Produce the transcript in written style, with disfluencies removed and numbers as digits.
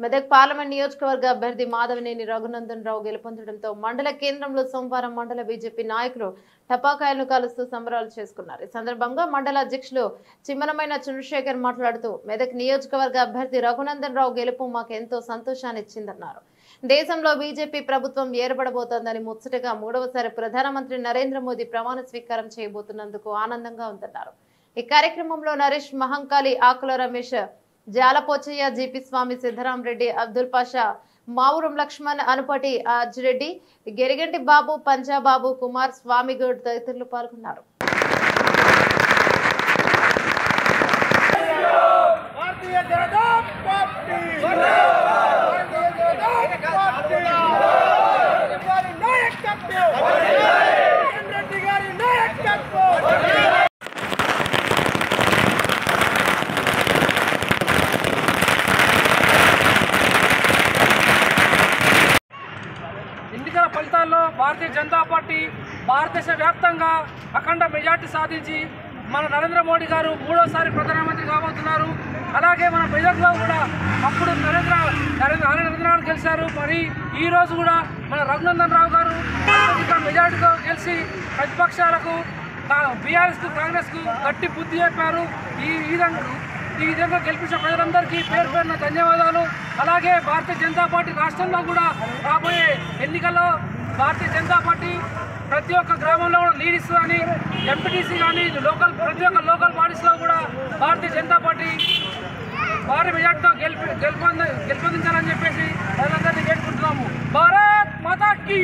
Medak parliament నియోజకవర్గ అభ్యర్థి మాధవనేని రఘునందన్ రావు గెలుపొందడంతో మండల కేంద్రంలో సోమవారం మండల బీజేపీ నాయకులు టపాకాయలను కాలుస్తూ సంబరాలు చేసుకున్నారు. ఈ సందర్భంగా మండల అధ్యక్షులు చిమ్మనమైన చంద్రశేఖర్ మాట్లాడుతూ మెదక్ నియోజకవర్గ అభ్యర్థి రఘునందన్ రావు గెలుపు మాకు ఎంతో సంతోషాన్ని ఇచ్చిందన్నారు. దేశంలో బీజేపీ ప్రభుత్వం ఏర్పడబోతోందని ముచ్చటగా మూడవసారి ప్రధానమంత్రి నరేంద్ర మోదీ ప్రమాణ స్వీకారం చేయబోతున్నందుకు ఆనందంగా ఉందన్నారు. ఈ కార్యక్రమంలో నరేష్ మహంకాళి, ఆకుల రమేష్, జాలపోచయ్య, జీపీ స్వామి, సిద్ధరాం రెడ్డి, అబ్దుల్ పాషా, మావురం లక్ష్మణ్, అనుపటి అజ్రెడ్డి, గెరిగంటి బాబు, పంజాబాబు, కుమార్, స్వామిగౌడ్ తదితరులు పాల్గొన్నారు. ఎన్నికల ఫలితాల్లో భారతీయ జనతా పార్టీ భారతదేశ వ్యాప్తంగా అఖండ మెజార్టీ సాధించి మన నరేంద్ర మోడీ గారు మూడోసారి ప్రధానమంత్రి కాబోతున్నారు. అలాగే మన మెదక్లో కూడా అప్పుడు నరేంద్ర గెలిచారు. మరి ఈరోజు కూడా మన రఘునందన్ రావు గారు మెజార్టీతో గెలిచి ప్రతిపక్షాలకు బీఆర్ఎస్కు, కాంగ్రెస్కు గట్టి బుద్ధి చెప్పారు. ఈ విధంగా గెలిపించిన ప్రజలందరికీ పేరు పేరున ధన్యవాదాలు. అలాగే భారతీయ జనతా పార్టీ రాష్ట్రంలో కూడా రాబోయే ఎన్నికల్లో భారతీయ జనతా పార్టీ ప్రతి ఒక్క గ్రామంలో కూడా లీడ్ ఇస్తుందని, ఎంపీటీసీ కానీ ప్రతి ఒక్క లోకల్ బాడీస్లో కూడా భారతీయ జనతా పార్టీ భారీ మెజార్టీతో గెలుపొందించాలని చెప్పేసి ప్రజలందరినీ వేడుకుంటున్నాము. భారత్ మాతాకి